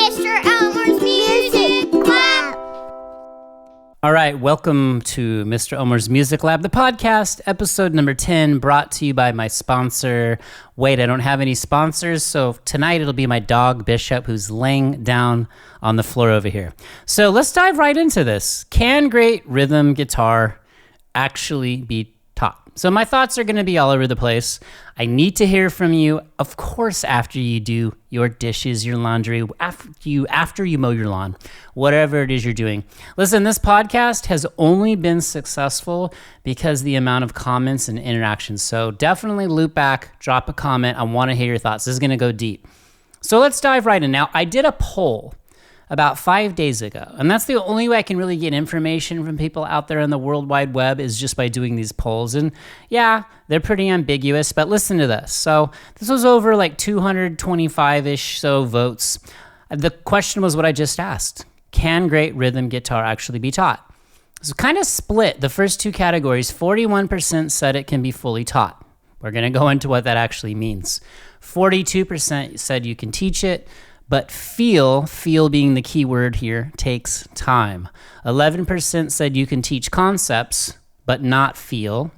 Mr. Elmer's Music Lab. All right, welcome to Mr. Elmer's Music Lab, the podcast, episode number 10, brought to you by my sponsor. Wait, I don't have any sponsors, so tonight it'll be my dog, Bishop, who's laying down on the floor over here. So let's dive right into this. Can great rhythm guitar actually be taught? So my thoughts are going to be all over the place. I need to hear from you, of course, after you do your dishes, your laundry, after you mow your lawn, whatever it is you're doing. Listen, this podcast has only been successful because the amount of comments and interactions. So definitely loop back, drop a comment. I want to hear your thoughts. This is going to go deep. So let's dive right in. Now, I did a poll about 5 days ago, and that's the only way I can really get information from people out there on the World Wide Web is just by doing these polls. And yeah, they're pretty ambiguous, but listen to this. So this was over like 225-ish so votes. The question was what I just asked. Can great rhythm guitar actually be taught? So kind of split the first two categories. 41% said it can be fully taught. We're going to go into what that actually means. 42% said you can teach it, but feel being the key word here, takes time. 11% said you can teach concepts, but not feel.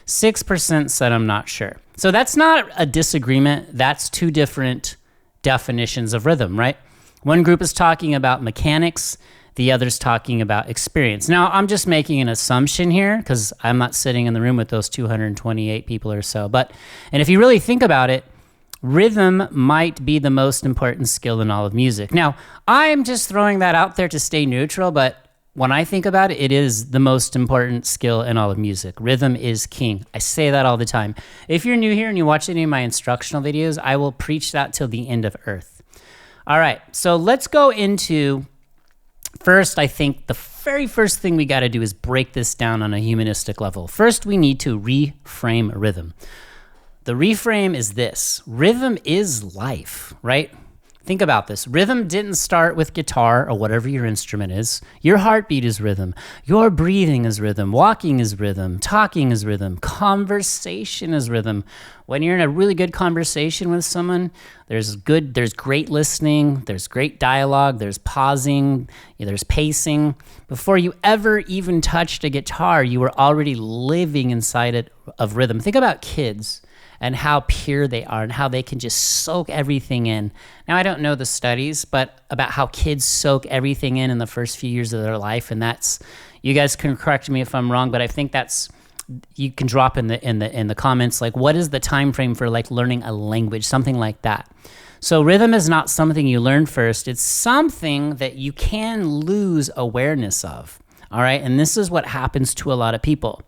6% said I'm not sure. So that's not a disagreement. That's two different definitions of rhythm, right? One group is talking about mechanics. The other's talking about experience. Now, I'm just making an assumption here because I'm not sitting in the room with those 228 people or so. And if you really think about it, rhythm might be the most important skill in all of music. Now, I'm just throwing that out there to stay neutral, but when I think about it, it is the most important skill in all of music. Rhythm is king. I say that all the time. If you're new here and you watch any of my instructional videos, I will preach that till the end of earth. All right, so let's go into, first, I think the very first thing we got to do is break this down on a humanistic level. First, we need to reframe rhythm. The reframe is this. Rhythm is life, right? Think about this. Rhythm didn't start with guitar or whatever your instrument is. Your heartbeat is rhythm. Your breathing is rhythm. Walking is rhythm. Talking is rhythm. Conversation is rhythm. When you're in a really good conversation with someone, there's great listening, there's great dialogue, there's pausing, there's pacing. Before you ever even touched a guitar, you were already living inside it of rhythm. Think about kids and how pure they are and how they can just soak everything in. Now, I don't know the studies, but about how kids soak everything in the first few years of their life, and that's, you guys can correct me if I'm wrong, but I think that's, you can drop in the comments, like, what is the time frame for like learning a language, something like that. So rhythm is not something you learn first, it's something that you can lose awareness of, all right? And this is what happens to a lot of people.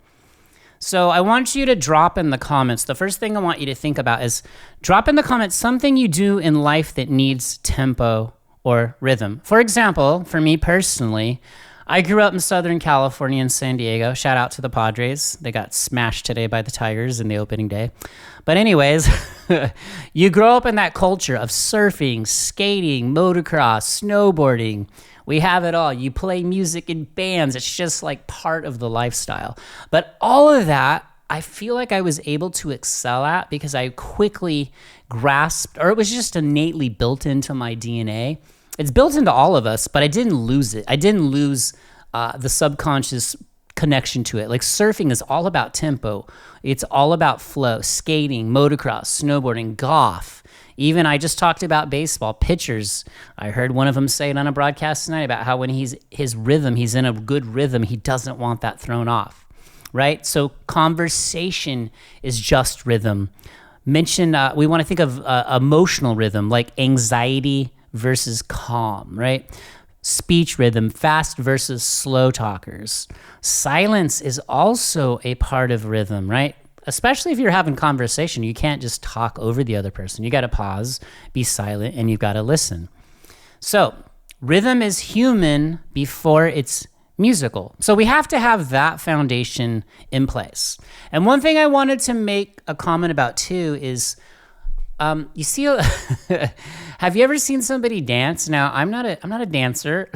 So I want you to drop in the comments. The first thing I want you to think about is drop in the comments something you do in life that needs tempo or rhythm. For example, for me personally, I grew up in Southern California in San Diego. Shout out to the Padres. They got smashed today by the Tigers in the opening day. But anyways, you grow up in that culture of surfing, skating, motocross, snowboarding. We have it all. You play music in bands. It's just like part of the lifestyle. But all of that, I feel like I was able to excel at because I quickly grasped, or it was just innately built into my DNA. It's built into all of us, but I didn't lose it. I didn't lose the subconscious connection to it. Like surfing is all about tempo. It's all about flow. Skating, motocross, snowboarding, golf. Even I just talked about baseball, pitchers. I heard one of them say it on a broadcast tonight about how when he's in a good rhythm, he doesn't want that thrown off, right? So conversation is just rhythm. We want to think of emotional rhythm, like anxiety versus calm, right? Speech rhythm, fast versus slow talkers. Silence is also a part of rhythm, right? Especially if you're having conversation, you can't just talk over the other person. You got to pause, be silent, and you've got to listen. So rhythm is human before it's musical. So we have to have that foundation in place. And one thing I wanted to make a comment about too is, you see, have you ever seen somebody dance? Now, I'm not a dancer.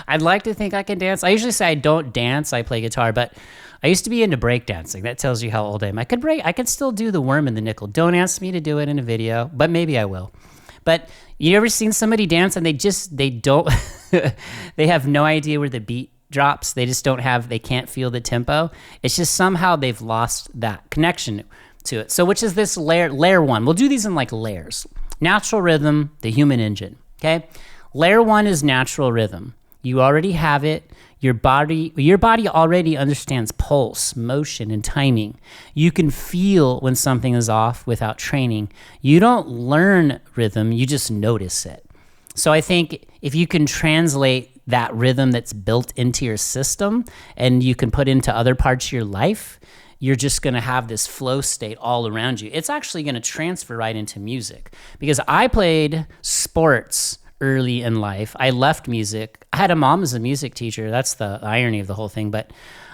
I'd like to think I can dance. I usually say I don't dance, I play guitar, but I used to be into breakdancing. That tells you how old I am. I could still do the worm and the nickel. Don't ask me to do it in a video, but maybe I will. But you ever seen somebody dance and they don't, they have no idea where the beat drops. They can't feel the tempo. It's just somehow they've lost that connection to it. So which is this layer one? We'll do these in like layers. Natural rhythm, the human engine, okay? Layer one is natural rhythm. You already have it. Your body already understands pulse, motion, and timing. You can feel when something is off without training. You don't learn rhythm, you just notice it. So I think if you can translate that rhythm that's built into your system and you can put into other parts of your life, you're just going to have this flow state all around you. It's actually going to transfer right into music. Because I played sports early in life. I left music. I had a mom as a music teacher. That's the irony of the whole thing. But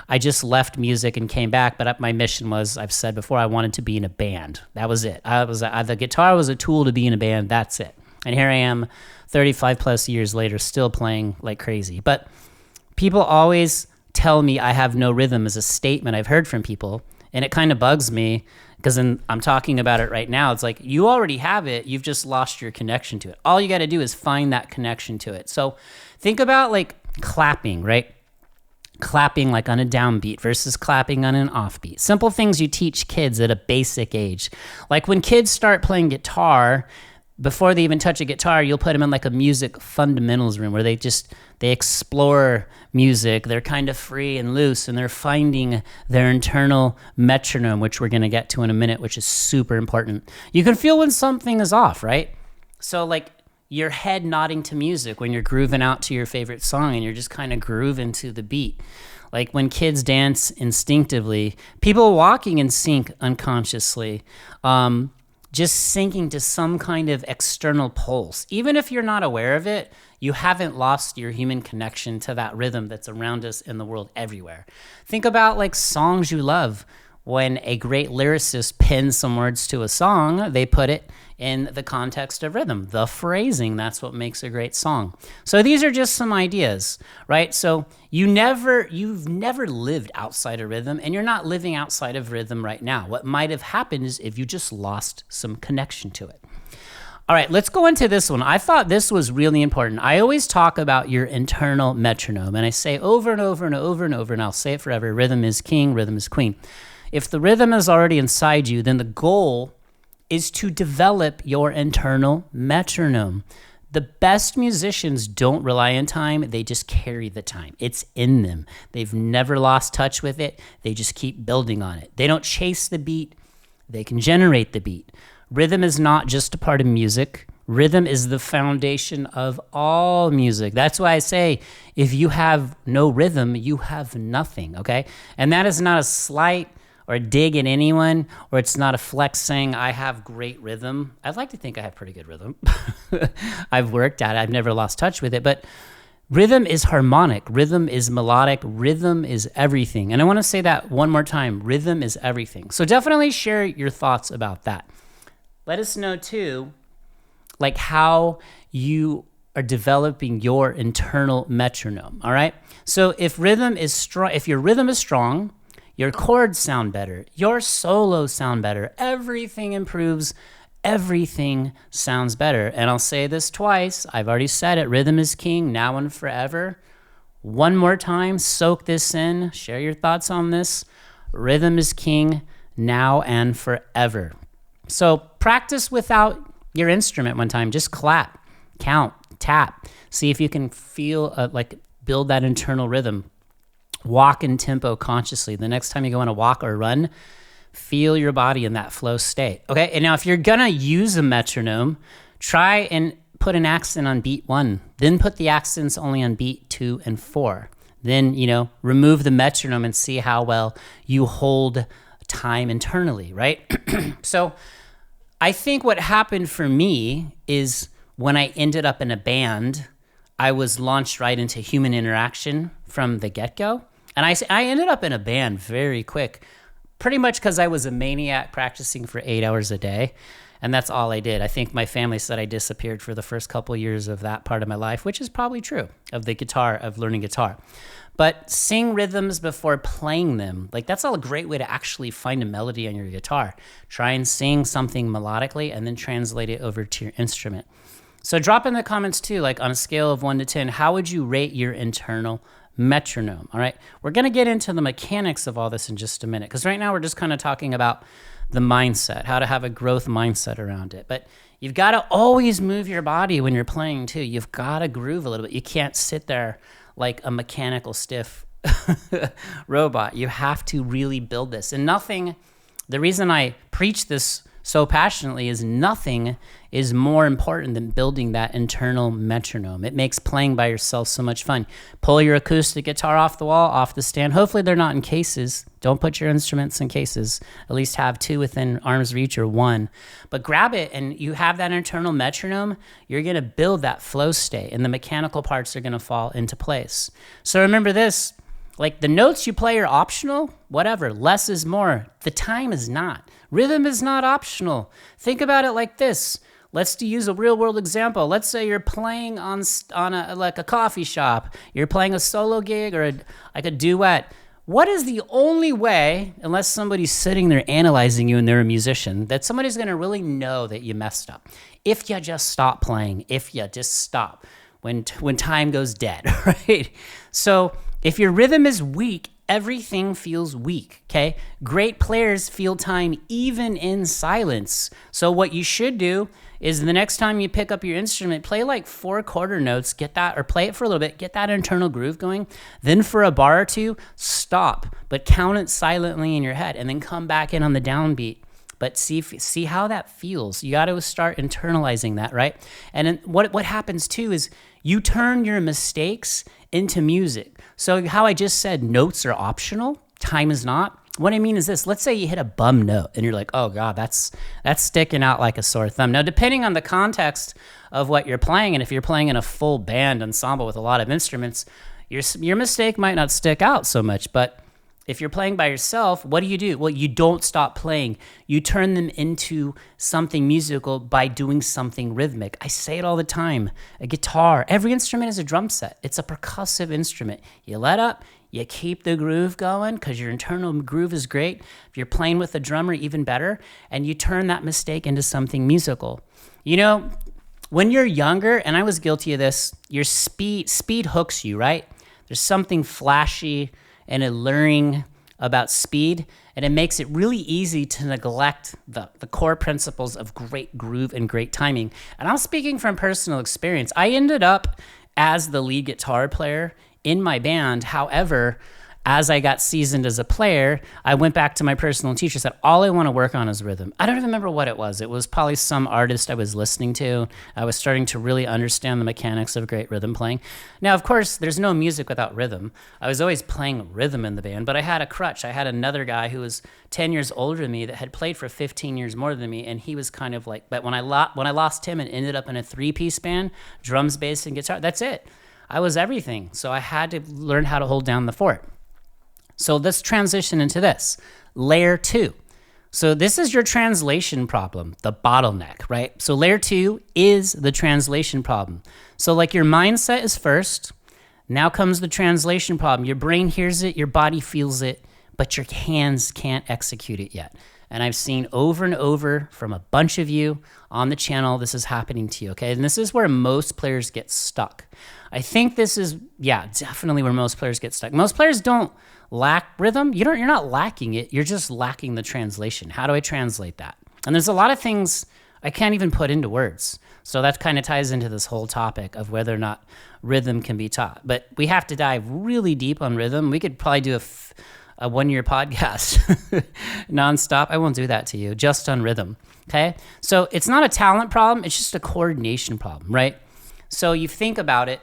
I just left music and came back. But my mission was, I've said before, I wanted to be in a band. That was it. The guitar was a tool to be in a band. That's it. And here I am 35 plus years later, still playing like crazy. But people always tell me I have no rhythm as a statement I've heard from people. And it kind of bugs me because I'm talking about it right now. It's like, you already have it. You've just lost your connection to it. All you got to do is find that connection to it. So think about like clapping, right? Clapping like on a downbeat versus clapping on an offbeat. Simple things you teach kids at a basic age. Like when kids start playing guitar, before they even touch a guitar, you'll put them in like a music fundamentals room where they explore music. They're kind of free and loose, and they're finding their internal metronome, which we're going to get to in a minute, which is super important. You can feel when something is off, right? So like your head nodding to music when you're grooving out to your favorite song and you're just kind of grooving to the beat. Like when kids dance instinctively, people walking in sync unconsciously, just syncing to some kind of external pulse. Even if you're not aware of it, you haven't lost your human connection to that rhythm that's around us in the world everywhere. Think about like songs you love. When a great lyricist pins some words to a song, they put it in the context of rhythm. The phrasing, that's what makes a great song. So these are just some ideas, right? So you've never lived outside of rhythm, and you're not living outside of rhythm right now. What might have happened is if you just lost some connection to it. All right, let's go into this one. I thought this was really important. I always talk about your internal metronome, and I say over and over and over and over, and I'll say it forever, rhythm is king, rhythm is queen. If the rhythm is already inside you, then the goal is to develop your internal metronome. The best musicians don't rely on time, they just carry the time. It's in them. They've never lost touch with it. They just keep building on it. They don't chase the beat, they can generate the beat. Rhythm is not just a part of music. Rhythm is the foundation of all music. That's why I say, if you have no rhythm, you have nothing, okay? And that is not a slight or a dig at anyone, or it's not a flex saying I have great rhythm. I'd like to think I have pretty good rhythm. I've worked at it. I've never lost touch with it, but rhythm is harmonic. Rhythm is melodic. Rhythm is everything. And I want to say that one more time. Rhythm is everything. So definitely share your thoughts about that. Let us know too, like how you are developing your internal metronome. All right. So if rhythm is strong, if your rhythm is strong, your chords sound better, your solos sound better, everything improves, everything sounds better. And I'll say this twice. I've already said it. Rhythm is king, now and forever. One more time, soak this in, share your thoughts on this. Rhythm is king, now and forever. So practice without your instrument one time. Just clap, count, tap. See if you can feel, build that internal rhythm. Walk in tempo consciously. The next time you go on a walk or run, feel your body in that flow state. Okay, and now if you're gonna use a metronome, try and put an accent on beat 1. Then put the accents only on beat 2 and 4. Then, remove the metronome and see how well you hold time internally, right? So I think what happened for me is when I ended up in a band, I was launched right into human interaction from the get-go. And I ended up in a band very quick, pretty much because I was a maniac practicing for 8 hours a day. And that's all I did. I think my family said I disappeared for the first couple of years of that part of my life, which is probably true of the guitar, of learning guitar. But sing rhythms before playing them. Like, that's a great way to actually find a melody on your guitar. Try and sing something melodically and then translate it over to your instrument. So drop in the comments too, like on a scale of 1 to 10, how would you rate your internal metronome? All right. We're going to get into the mechanics of all this in just a minute, because right now we're just kind of talking about the mindset, how to have a growth mindset around it. But you've got to always move your body when you're playing too. You've got to groove a little bit. You can't sit there like a mechanical stiff robot. You have to really build this. And the reason I preach this so passionately is nothing is more important than building that internal metronome. It makes playing by yourself so much fun. Pull your acoustic guitar off the wall, off the stand. Hopefully they're not in cases. Don't put your instruments in cases. At least have 2 within arm's reach or 1. But grab it and you have that internal metronome. You're going to build that flow state and the mechanical parts are going to fall into place. So remember this, like the notes you play are optional, whatever. Less is more. The time is not. Rhythm is not optional. Think about it like this. Let's use a real world example. Let's say you're playing on a coffee shop. You're playing a solo gig or a duet. What is the only way, unless somebody's sitting there analyzing you and they're a musician, that somebody's going to really know that you messed up? If you just stop playing, if you just stop when time goes dead, right? So if your rhythm is weak, everything feels weak, okay? Great players feel time even in silence. So what you should do is the next time you pick up your instrument, play like 4 quarter notes, get that, or play it for a little bit, get that internal groove going. Then for a bar or 2, stop, but count it silently in your head and then come back in on the downbeat. But see how that feels. You got to start internalizing that, right? And then what happens too is you turn your mistakes into music. So how I just said notes are optional, time is not. What I mean is this, let's say you hit a bum note and you're like, oh God, that's sticking out like a sore thumb. Now, depending on the context of what you're playing, and if you're playing in a full band ensemble with a lot of instruments, your mistake might not stick out so much. But if you're playing by yourself, what do? Well, you don't stop playing. You turn them into something musical by doing something rhythmic. I say it all the time. A guitar, every instrument is a drum set. It's a percussive instrument. You let up, you keep the groove going because your internal groove is great. If you're playing with a drummer, even better. And you turn that mistake into something musical. You know, when you're younger, and I was guilty of this, your speed hooks you, right? There's something flashy and alluring about speed, and it makes it really easy to neglect the core principles of great groove and great timing. And I'm speaking from personal experience. I ended up as the lead guitar player in my band. However, as I got seasoned as a player, I went back to my personal teacher, said, all I want to work on is rhythm. I don't even remember what it was. It was probably some artist I was listening to. I was starting to really understand the mechanics of great rhythm playing. Now, of course, there's no music without rhythm. I was always playing rhythm in the band, but I had a crutch. I had another guy who was 10 years older than me that had played for 15 years more than me, and he was kind of like, but when I lost him and ended up in a 3-piece band, drums, bass, and guitar, that's it. I was everything. So I had to learn how to hold down the fort. So let's transition into this. Layer 2. So this is your translation problem, the bottleneck, right? So layer 2 is the translation problem. So like your mindset is first. Now comes the translation problem. Your brain hears it, your body feels it, but your hands can't execute it yet. And I've seen over and over from a bunch of you on the channel, this is happening to you, okay? And this is where most players get stuck. I think this is, definitely where most players get stuck. Most players don't lack rhythm. You're not lacking it. You're just lacking the translation. How do I translate that? And there's a lot of things I can't even put into words. So that kind of ties into this whole topic of whether or not rhythm can be taught. But we have to dive really deep on rhythm. We could probably do a 1-year podcast nonstop. I won't do that to you, just on rhythm, okay? So it's not a talent problem. It's just a coordination problem, right? So you think about it,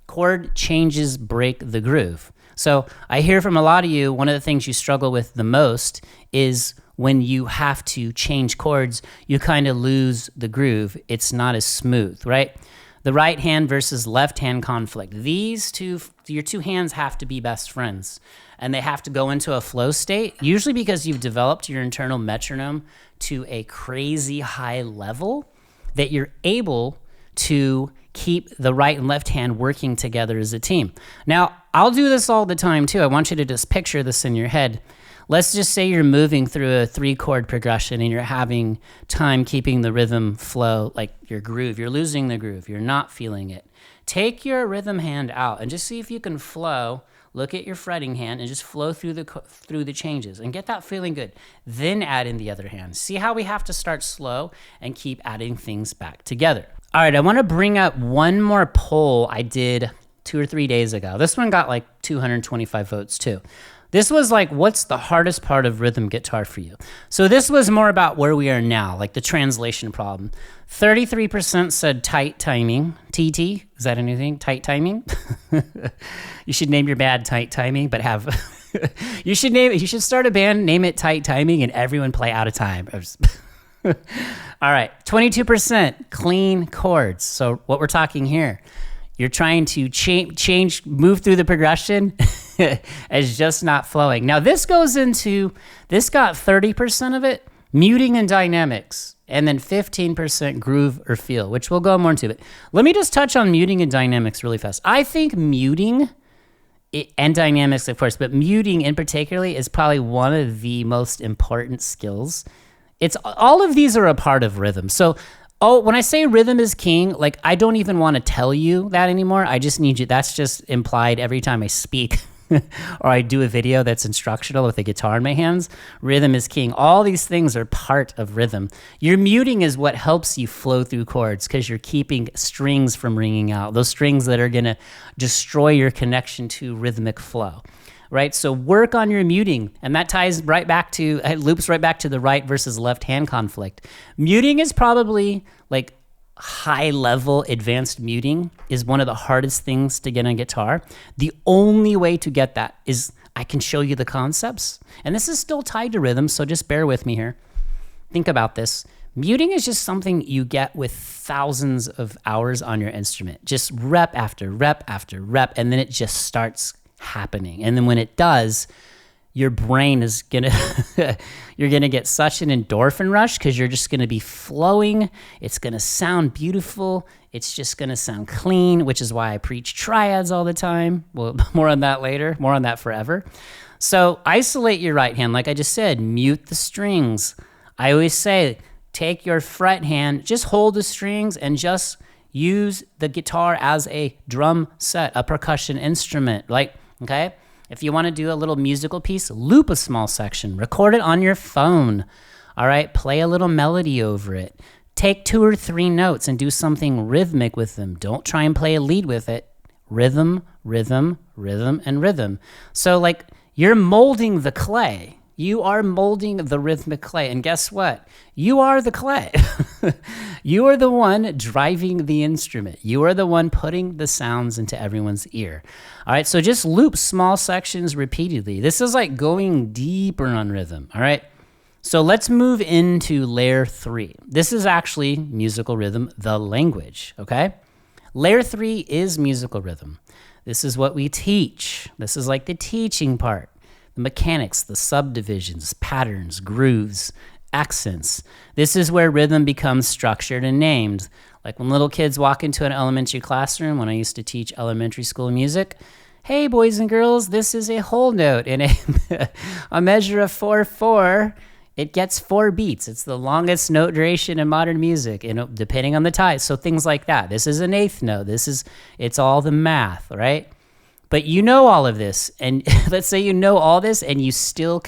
chord changes break the groove. So I hear from a lot of you, one of the things you struggle with the most is when you have to change chords, you kind of lose the groove. It's not as smooth, right? The right hand versus left hand conflict. Your two hands have to be best friends, and they have to go into a flow state, usually because you've developed your internal metronome to a crazy high level that you're able to keep the right and left hand working together as a team. Now, I'll do this all the time too. I want you to just picture this in your head. Let's just say you're moving through a 3-chord progression and you're having time keeping the rhythm flow, like your groove. You're losing the groove. You're not feeling it. Take your rhythm hand out and just see if you can flow. Look at your fretting hand and just flow through the changes and get that feeling good. Then add in the other hand. See how we have to start slow and keep adding things back together. All right, I want to bring up one more poll I did 2 or 3 days ago. This one got like 225 votes too. This was like, what's the hardest part of rhythm guitar for you? So this was more about where we are now, like the translation problem. 33% said tight timing. TT, is that anything? Tight timing? You should name your band Tight Timing, but have you should start a band, name it Tight Timing, and everyone play out of time. All right, 22% clean chords. So what we're talking here, you're trying to move through the progression as just not flowing. Now this got 30% of it, muting and dynamics, and then 15% groove or feel, which we'll go more into. But let me just touch on muting and dynamics really fast. I think muting and dynamics, of course, but muting in particularly is probably one of the most important skills. All of these are a part of rhythm. So, when I say rhythm is king, like I don't even want to tell you that anymore. I just need you. That's just implied every time I speak or I do a video that's instructional with a guitar in my hands. Rhythm is king. All these things are part of rhythm. Your muting is what helps you flow through chords because you're keeping strings from ringing out. Those strings that are going to destroy your connection to rhythmic flow. Right? So work on your muting, and that loops right back to the right versus left hand conflict. Muting is probably like high level advanced muting is one of the hardest things to get on guitar. The only way to get that is I can show you the concepts, and this is still tied to rhythm, so just bear with me here. Think about this. Muting is just something you get with thousands of hours on your instrument, just rep after rep after rep, and then it just starts happening. And then when it does, your brain is you're gonna get such an endorphin rush because you're just gonna be flowing. It's gonna sound beautiful. It's just gonna sound clean, which is why I preach triads all the time. Well, more on that later, more on that forever. So isolate your right hand. Like I just said, mute the strings. I always say, take your fret hand, just hold the strings and just use the guitar as a drum set, a percussion instrument. Okay? If you want to do a little musical piece, loop a small section, record it on your phone. All right? Play a little melody over it. Take 2 or 3 notes and do something rhythmic with them. Don't try and play a lead with it. Rhythm, rhythm, rhythm, and rhythm. So like you're molding the clay. You are molding the rhythmic clay. And guess what? You are the clay. You are the one driving the instrument. You are the one putting the sounds into everyone's ear. All right, so just loop small sections repeatedly. This is like going deeper on rhythm, all right? So let's move into layer 3. This is actually musical rhythm, the language, okay? Layer 3 is musical rhythm. This is what we teach. This is like the teaching part. The mechanics, the subdivisions, patterns, grooves, accents. This is where rhythm becomes structured and named. Like when little kids walk into an elementary classroom, when I used to teach elementary school music, hey, boys and girls, this is a whole note in a measure of 4/4. It gets 4 beats. It's the longest note duration in modern music, depending on the time. So things like that. This is an 1/8 note. It's all the math, right? But you know all of this, and let's say you know all this, and you still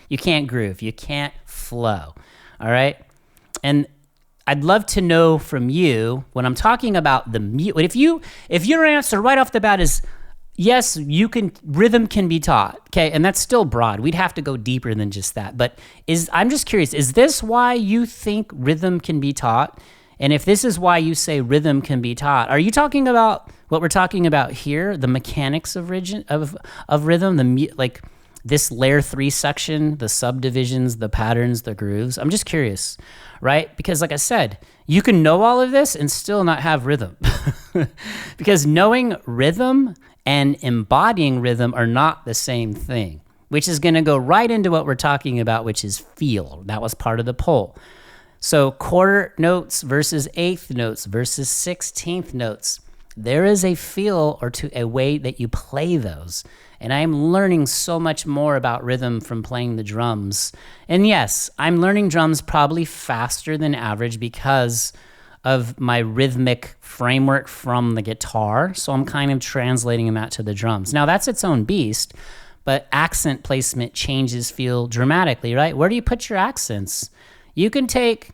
you can't groove, you can't flow, all right? And I'd love to know from you when I'm talking about if your answer right off the bat is yes, rhythm can be taught, okay? And that's still broad. We'd have to go deeper than just that. But I'm just curious, is this why you think rhythm can be taught? And if this is why you say rhythm can be taught, are you talking about what we're talking about here, the mechanics of rhythm, this layer 3 section, the subdivisions, the patterns, the grooves. I'm just curious, right? Because like I said, you can know all of this and still not have rhythm. Because knowing rhythm and embodying rhythm are not the same thing, which is going to go right into what we're talking about, which is feel. That was part of the poll. So quarter notes versus eighth notes versus 16th notes. There is a feel or to a way that you play those. And I'm learning so much more about rhythm from playing the drums. And yes, I'm learning drums probably faster than average because of my rhythmic framework from the guitar. So I'm kind of translating that to the drums. Now that's its own beast, but accent placement changes feel dramatically, right? Where do you put your accents? You can take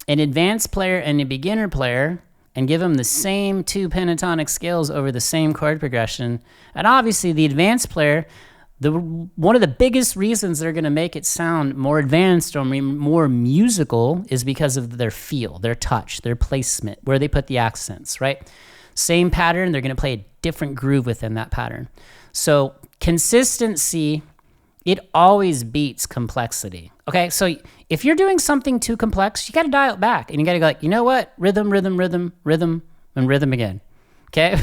an advanced player and a beginner player and give them the same 2 pentatonic scales over the same chord progression. And obviously the advanced player, one of the biggest reasons they're going to make it sound more advanced or more musical is because of their feel, their touch, their placement, where they put the accents, right? Same pattern, they're going to play a different groove within that pattern. So consistency, it always beats complexity. Okay, so if you're doing something too complex, you got to dial it back. And you got to go like, you know what? Rhythm, rhythm, rhythm, rhythm, and rhythm again. Okay?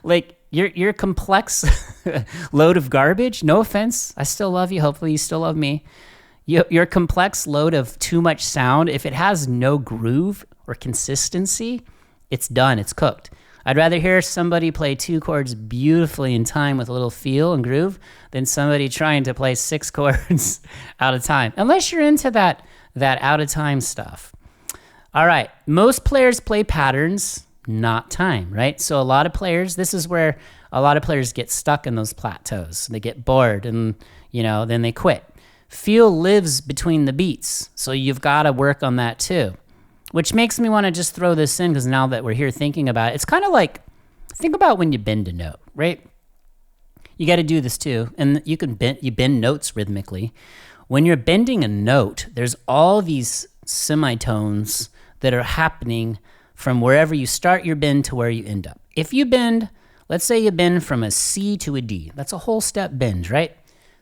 Like your complex load of garbage, no offense, I still love you. Hopefully you still love me. Your complex load of too much sound, if it has no groove or consistency, it's done, it's cooked. I'd rather hear somebody play 2 chords beautifully in time with a little feel and groove than somebody trying to play 6 chords out of time, unless you're into that out of time stuff. All right, most players play patterns, not time, right? So a lot of players, this is where a lot of players get stuck in those plateaus. They get bored and, then they quit. Feel lives between the beats, so you've got to work on that too. Which makes me want to just throw this in because now that we're here thinking about it, it's kind of like, think about when you bend a note, right? You got to do this too. And you bend notes rhythmically. When you're bending a note, there's all these semitones that are happening from wherever you start your bend to where you end up. If you bend, let's say you bend from a C to a D. That's a whole step bend, right?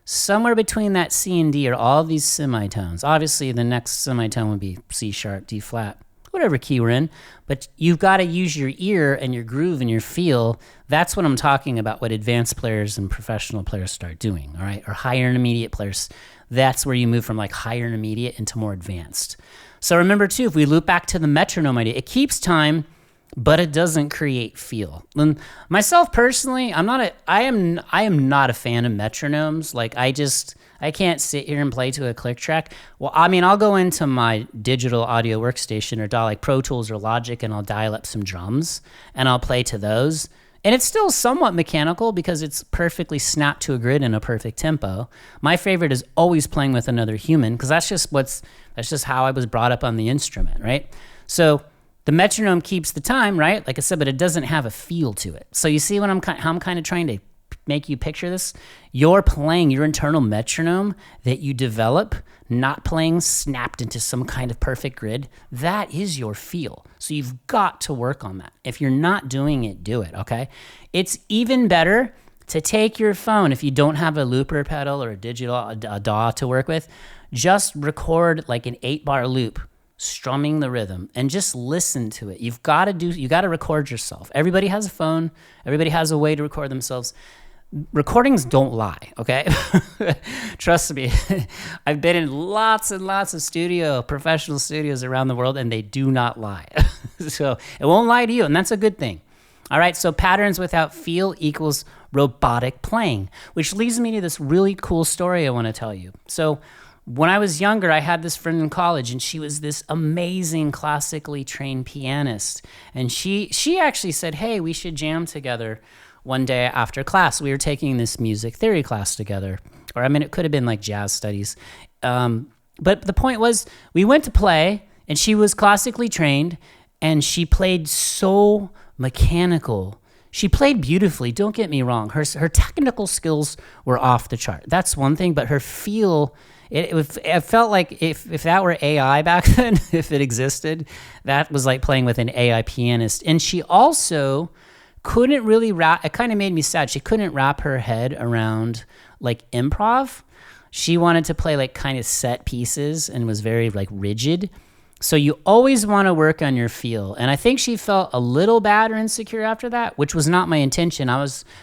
Somewhere between that C and D are all these semitones. Obviously, the next semitone would be C sharp, D flat, whatever key we're in. But you've got to use your ear and your groove and your feel. That's what I'm talking about, what advanced players and professional players start doing, all right? Or higher intermediate players. That's where you move from like higher intermediate into more advanced. So remember too, if we loop back to the metronome idea, it keeps time, but it doesn't create feel. And myself personally, I am not a fan of metronomes. Like I can't sit here and play to a click track. Well, I mean, I'll go into my digital audio workstation or dial like Pro Tools or Logic and I'll dial up some drums and I'll play to those. And it's still somewhat mechanical because it's perfectly snapped to a grid in a perfect tempo. My favorite is always playing with another human because that's just how I was brought up on the instrument, right? So the metronome keeps the time, right? Like I said, but it doesn't have a feel to it. So you see how I'm kind of trying to make you picture this? You're playing your internal metronome that you develop, not playing snapped into some kind of perfect grid. That is your feel. So you've got to work on that. If you're not doing it, do it, okay? It's even better to take your phone, if you don't have a looper pedal or a digital DAW to work with, just record like an 8-bar loop strumming the rhythm and just listen to it. You got to record yourself. Everybody has a phone. Everybody has a way to record themselves. Recordings don't lie, okay? Trust me. I've been in lots and lots of professional studios around the world, and they do not lie. So it won't lie to you, and that's a good thing. All right, so patterns without feel equals robotic playing, which leads me to this really cool story I want to tell you. So when I was younger, I had this friend in college, and she was this amazing classically trained pianist. And she actually said, hey, we should jam together one day after class. We were taking this music theory class together. Or, I mean, it could have been like jazz studies. But the point was, we went to play, and she was classically trained, and she played so mechanical. She played beautifully, don't get me wrong. Her technical skills were off the chart. That's one thing, but her feel... It felt like if that were AI back then, if it existed, that was like playing with an AI pianist. And she also couldn't really wrap, it kind of made me sad. She couldn't wrap her head around like improv. She wanted to play like kind of set pieces and was very like rigid. So you always want to work on your feel. And I think she felt a little bad or insecure after that, which was not my intention.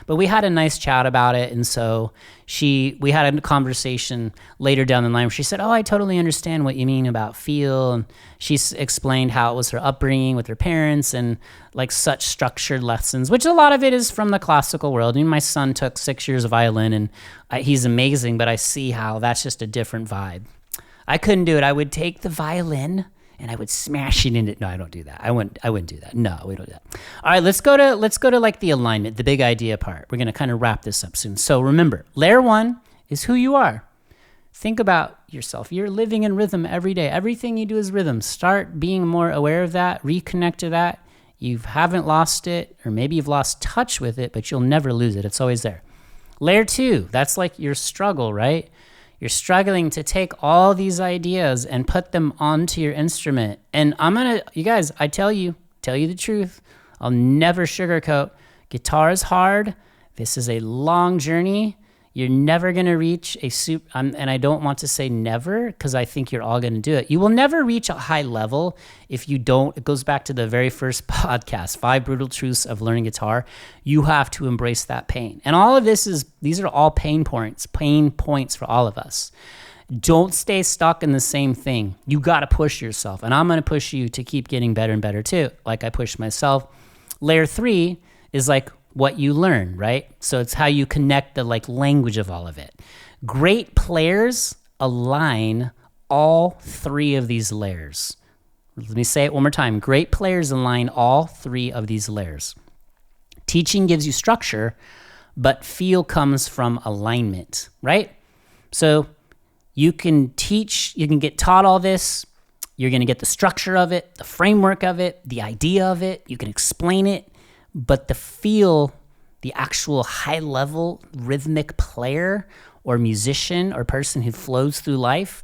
But we had a nice chat about it. And so we had a conversation later down the line where she said, oh, I totally understand what you mean about feel. And she explained how it was her upbringing with her parents and like such structured lessons, which a lot of it is from the classical world. I mean, my son took 6 years of violin and he's amazing, but I see how that's just a different vibe. I couldn't do it. I would take the violin and I would smash it into. No, I don't do that. I wouldn't do that. No, we don't do that. All right, let's go to like the alignment, the big idea part. We're gonna kind of wrap this up soon. So remember, layer 1 is who you are. Think about yourself. You're living in rhythm every day. Everything you do is rhythm. Start being more aware of that. Reconnect to that. You haven't lost it, or maybe you've lost touch with it, but you'll never lose it. It's always there. Layer 2, that's like your struggle, right? You're struggling to take all these ideas and put them onto your instrument. And you guys, I tell you the truth. I'll never sugarcoat. Guitar is hard. This is a long journey. You're never going to reach and I don't want to say never because I think you're all going to do it. You will never reach a high level if you don't. It goes back to the very first podcast, 5 Brutal Truths of Learning Guitar. You have to embrace that pain. And all of these are all pain points for all of us. Don't stay stuck in the same thing. You got to push yourself. And I'm going to push you to keep getting better and better too, like I push myself. Layer 3 is like what you learn, right? So it's how you connect the like language of all of it. Great players align all 3 of these layers. Let me say it one more time. Great players align all 3 of these layers. Teaching gives you structure, but feel comes from alignment, right? So you can get taught all this. You're going to get the structure of it, the framework of it, the idea of it. You can explain it. But the feel, the actual high-level rhythmic player or musician or person who flows through life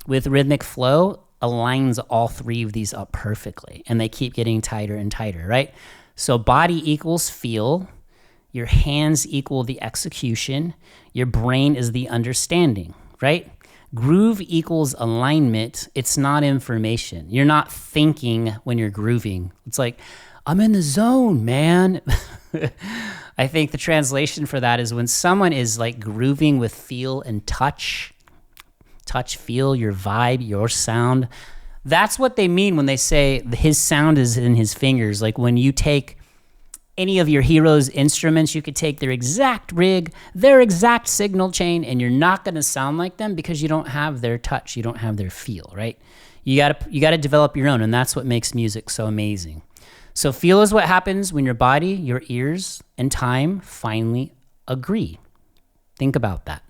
with rhythmic flow aligns all 3 of these up perfectly. And they keep getting tighter and tighter, right? So body equals feel. Your hands equal the execution. Your brain is the understanding, right? Groove equals alignment. It's not information. You're not thinking when you're grooving. It's like, I'm in the zone, man. I think the translation for that is when someone is like grooving with feel and touch, feel, your vibe, your sound. That's what they mean when they say his sound is in his fingers. Like when you take any of your heroes' instruments, you could take their exact rig, their exact signal chain, and you're not going to sound like them because you don't have their touch. You don't have their feel, right? You got to develop your own, and that's what makes music so amazing. So feel is what happens when your body, your ears, and time finally agree. Think about that.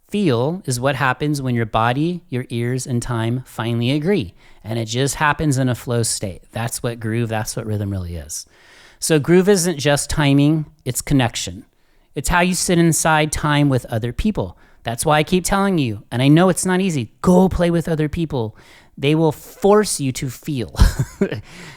Feel is what happens when your body, your ears, and time finally agree. And it just happens in a flow state. That's what groove, that's what rhythm really is. So groove isn't just timing, it's connection. It's how you sit inside time with other people. That's why I keep telling you, and I know it's not easy, go play with other people. They will force you to feel.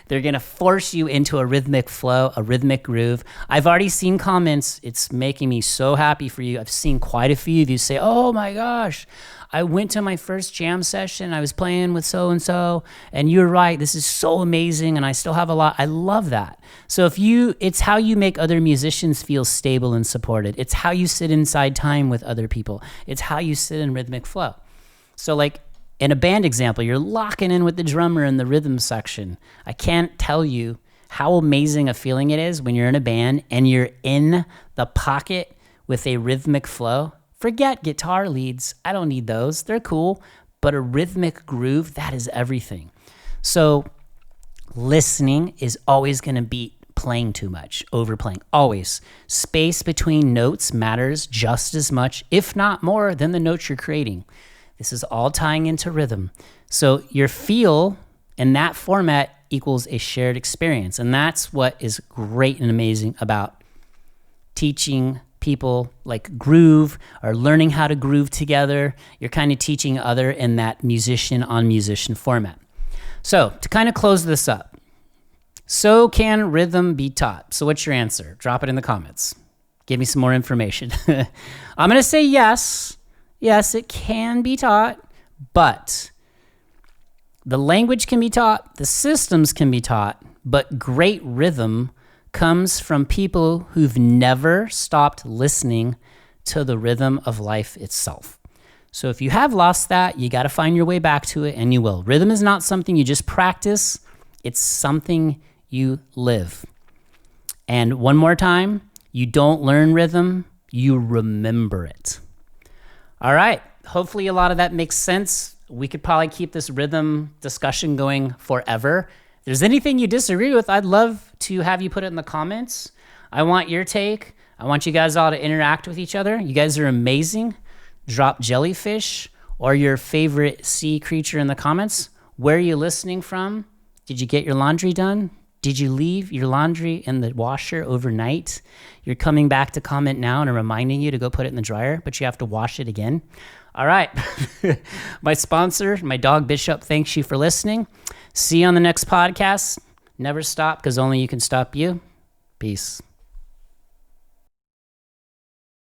They're going to force you into a rhythmic flow, a rhythmic groove. I've already seen comments. It's making me so happy for you. I've seen quite a few of you say, oh my gosh, I went to my first jam session. I was playing with so-and-so, and you're right. This is so amazing, and I still have a lot. I love that. So it's how you make other musicians feel stable and supported. It's how you sit inside time with other people. It's how you sit in rhythmic flow. So like, in a band example, you're locking in with the drummer in the rhythm section. I can't tell you how amazing a feeling it is when you're in a band and you're in the pocket with a rhythmic flow. Forget guitar leads. I don't need those. They're cool. But a rhythmic groove, that is everything. So listening is always going to beat playing too much, overplaying, always. Space between notes matters just as much, if not more, than the notes you're creating. This is all tying into rhythm. So your feel in that format equals a shared experience. And that's what is great and amazing about teaching people like groove or learning how to groove together. You're kind of teaching other in that musician on musician format. So to kind of close this up, So can rhythm be taught? So what's your answer? Drop it in the comments. Give me some more information. I'm going to say yes. Yes, it can be taught, but the language can be taught, the systems can be taught, but great rhythm comes from people who've never stopped listening to the rhythm of life itself. So if you have lost that, you got to find your way back to it, and you will. Rhythm is not something you just practice. It's something you live. And one more time, you don't learn rhythm, you remember it. All right. Hopefully a lot of that makes sense. We could probably keep this rhythm discussion going forever. If there's anything you disagree with, I'd love to have you put it in the comments. I want your take. I want you guys all to interact with each other. You guys are amazing. Drop jellyfish or your favorite sea creature in the comments. Where are you listening from? Did you get your laundry done? Did you leave your laundry in the washer overnight? You're coming back to comment now and I'm reminding you to go put it in the dryer, but you have to wash it again. All right. My sponsor, my dog Bishop, thanks you for listening. See you on the next podcast. Never stop because only you can stop you. Peace.